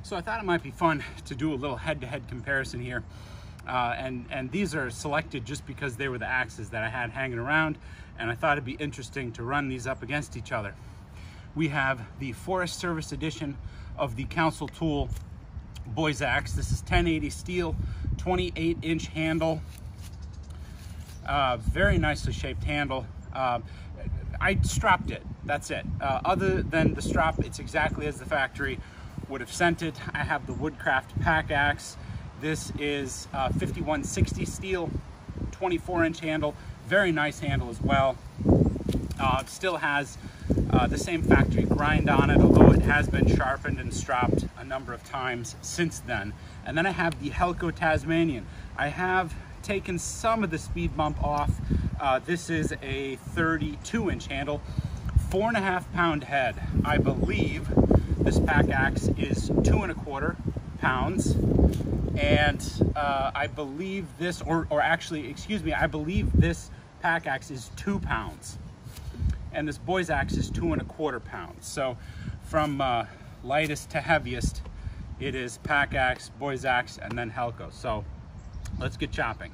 So I thought it might be fun to do a little head-to-head comparison here. And these are selected just because they were the axes that I had hanging around, and I thought it'd be interesting to run these up against each other. We have the Forest Service edition of the Council Tool Boys Axe. This is 1080 steel, 28-inch handle, very nicely shaped handle. I strapped it, that's it. Other than the strap, it's exactly as the factory would have sent it. I have the Woodcraft Pack-Axe. This is 5160 steel, 24-inch handle, very nice handle as well. Still has the same factory grind on it, although it has been sharpened and stropped a number of times since then. And then I have the Helko Tasmanian. I have taken some of the speed bump off. This is a 32-inch handle, 4.5 pound head. I believe this Pack-Axe is 2.25 pounds. And I believe this, or actually, excuse me, I believe this Pack-Axe is 2 pounds. And this Boys Axe is 2.25 pounds. So from lightest to heaviest, it is Pack-Axe, Boys Axe, and then Helko. So let's get chopping.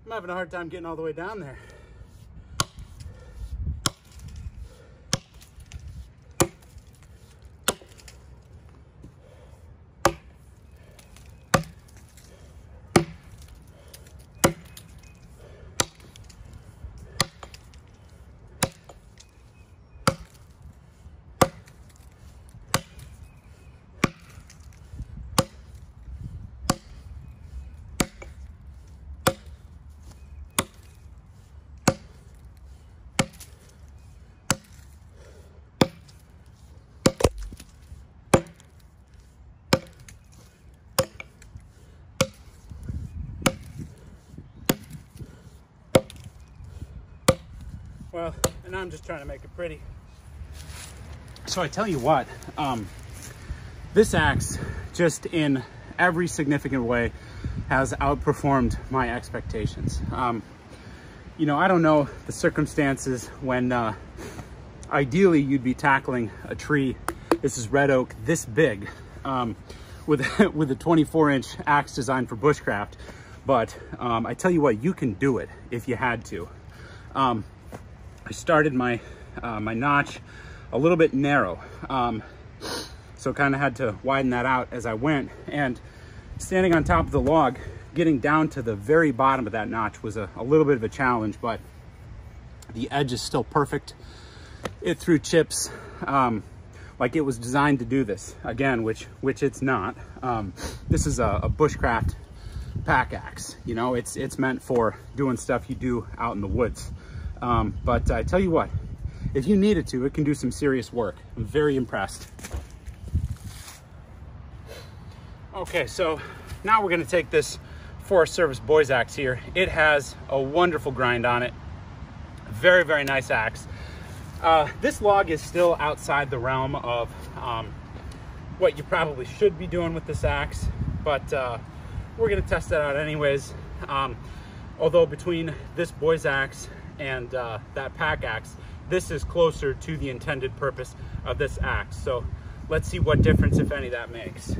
I'm having a hard time getting all the way down there. Well, and I'm just trying to make it pretty. So I tell you what, this axe, just in every significant way, has outperformed my expectations. You know, I don't know the circumstances when I ideally you'd be tackling a tree. This is red oak this big, with a 24-inch axe designed for bushcraft. But I tell you what, you can do it if you had to. I started my my notch a little bit narrow, so kind of had to widen that out as I went. And standing on top of the log, getting down to the very bottom of that notch was a little bit of a challenge, but the edge is still perfect. It threw chips like it was designed to do this, again, which it's not. This is a bushcraft pack-axe. You know, it's meant for doing stuff you do out in the woods. But I tell you what, if you needed to, it can do some serious work. I'm very impressed. Okay, so now we're gonna take this Forest Service Boys Axe here. It has a wonderful grind on it. Very, very nice axe. This log is still outside the realm of what you probably should be doing with this axe, but we're gonna test that out anyways. Although between this Boys Axe and that pack-axe, this is closer to the intended purpose of this axe. So let's see what difference, if any, that makes.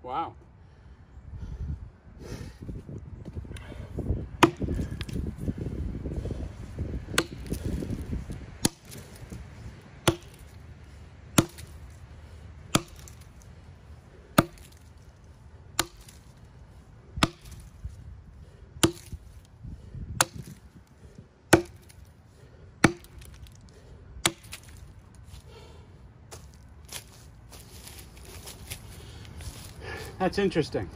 Wow. That's interesting.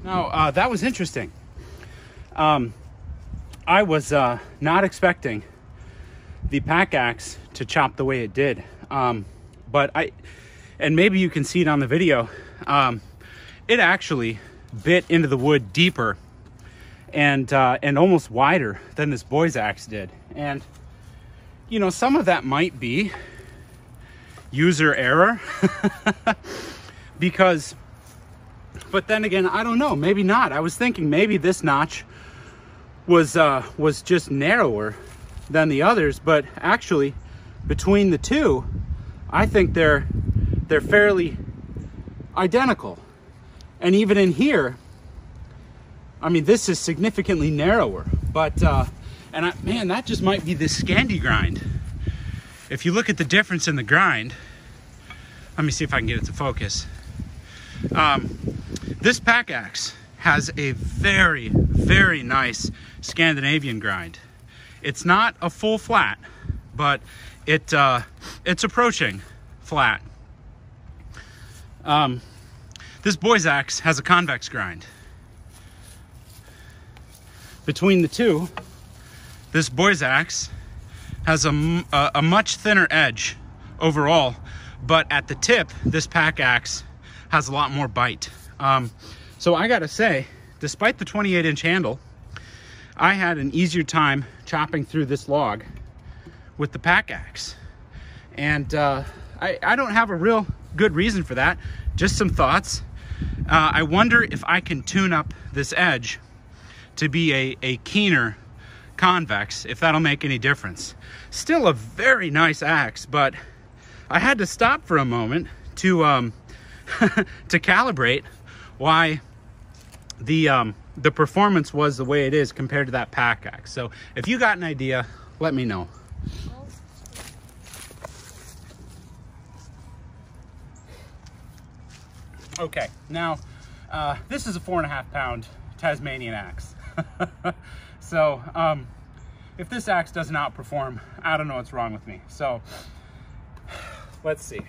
Now, that was interesting. I was not expecting the pack-axe to chop the way it did. But and maybe you can see it on the video, it actually bit into the wood deeper and almost wider than this Boys Axe did. And, you know, some of that might be user error. Because, but then again, I don't know, maybe not. I was thinking maybe this notch was just narrower than the others, but actually between the two, I think they're fairly identical. And even in here, I mean, this is significantly narrower, but man, that just might be the Scandi grind. If you look at the difference in the grind, let me see if I can get it to focus. This Pack-Axe has a very, very nice Scandinavian grind. It's not a full flat, but it's approaching flat. This Boys Axe has a convex grind. Between the two, this Boys Axe has a much thinner edge overall, but at the tip, this Pack-Axe has a lot more bite. So I gotta say, despite the 28-inch handle, I had an easier time chopping through this log with the Pack-Axe. And I don't have a real good reason for that, just some thoughts. I wonder if I can tune up this edge to be a keener convex, if that'll make any difference. Still a very nice axe, but I had to stop for a moment to to calibrate why the performance was the way it is compared to that Pack-Axe. So if you got an idea, let me know. Okay, now this is a 4.5 pound Tasmanian axe. So if this axe doesn't outperform, I don't know what's wrong with me. So let's see.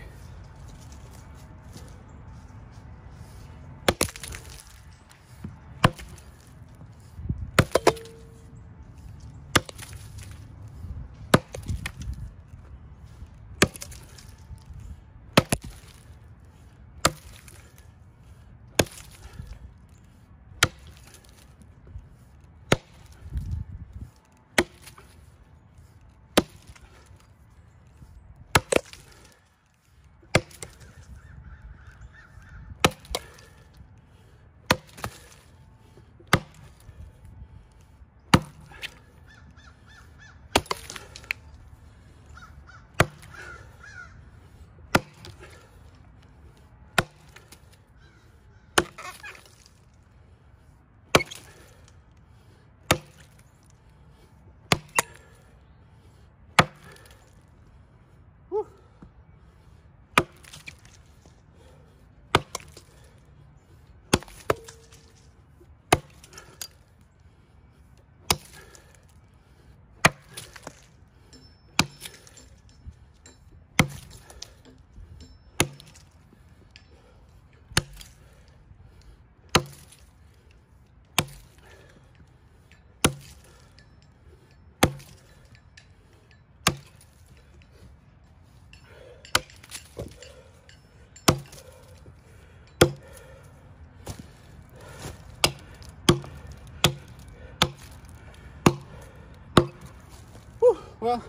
Well,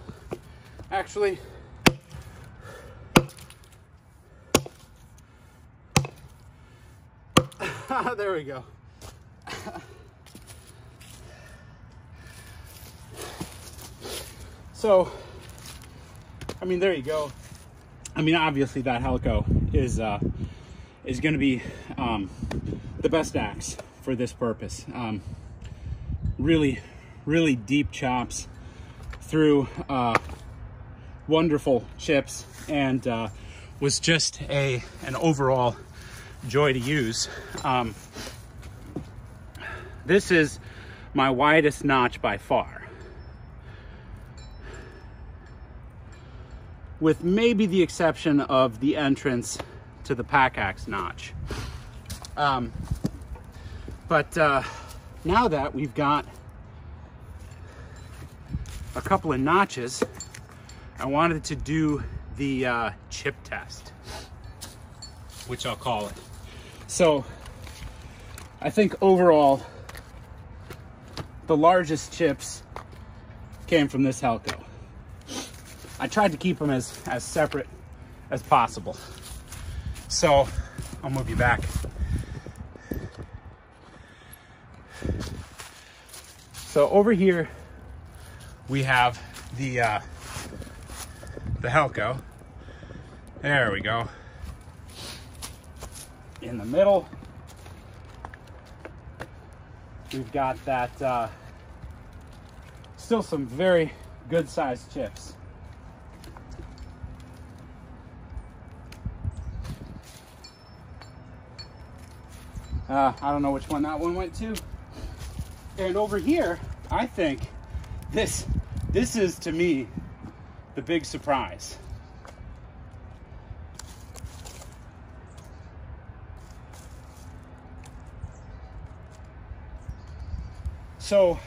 actually, there we go. So, I mean, there you go. I mean, obviously that Helko is going to be the best axe for this purpose. Really, really deep chops through wonderful chips, and was just an overall joy to use. This is my widest notch by far, with maybe the exception of the entrance to the Pack-Axe notch. But now that we've got a couple of notches, I wanted to do the chip test, which I'll call it. So I think overall the largest chips came from this Helko. I tried to keep them as separate as possible. So I'll move you back. So over here we have the the Helko. There we go. In the middle, we've got that, still some very good sized chips. I don't know which one that one went to. And over here, I think this is, to me, the big surprise. So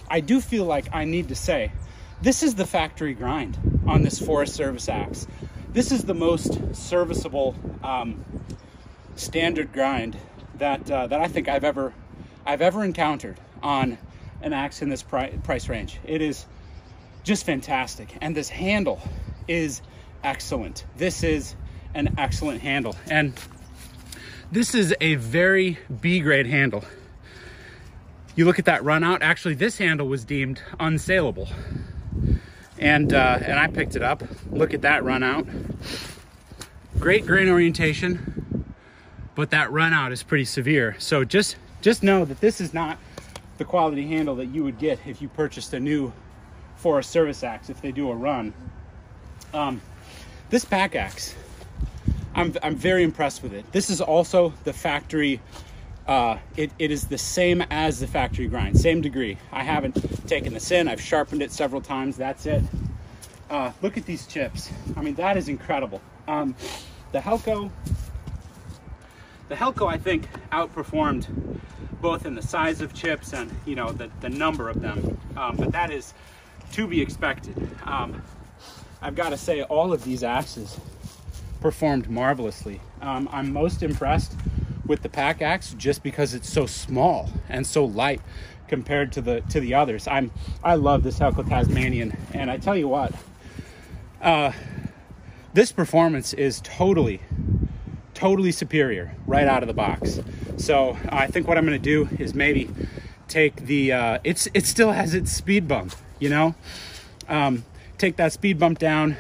I do feel like I need to say, this is the factory grind on this Forest Service axe. This is the most serviceable standard grind that I think I've ever encountered on an axe in this price range. It is just fantastic, and this handle is excellent. This is an excellent handle, and this is a very B-grade handle. You look at that run out. Actually, this handle was deemed unsaleable, and I picked it up. Look at that run out. Great grain orientation, but that run out is pretty severe. So just know that this is not the quality handle that you would get if you purchased a new Forest Service axe if they do a run. This Pack-Axe, I'm very impressed with it. This is also the factory. It is the same as the factory grind, same degree. I haven't taken this in. I've sharpened it several times. That's it. Look at these chips. I mean, that is incredible. The Helko, I think, outperformed both in the size of chips and, you know, the number of them. But that is to be expected. I've got to say, all of these axes performed marvelously. I'm most impressed with the Pack-Axe just because it's so small and so light compared to the others. I love this Helko Tasmanian, and I tell you what, this performance is totally superior right out of the box. So I think what I'm going to do is maybe take the it still has its speed bump, you know, take that speed bump down.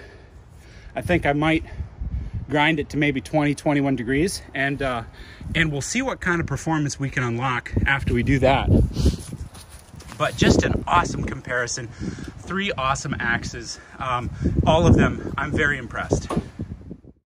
I think I might grind it to maybe 20-21 degrees, and we'll see what kind of performance we can unlock after we do that. But just an awesome comparison. 3 awesome axes. All of them, I'm very impressed.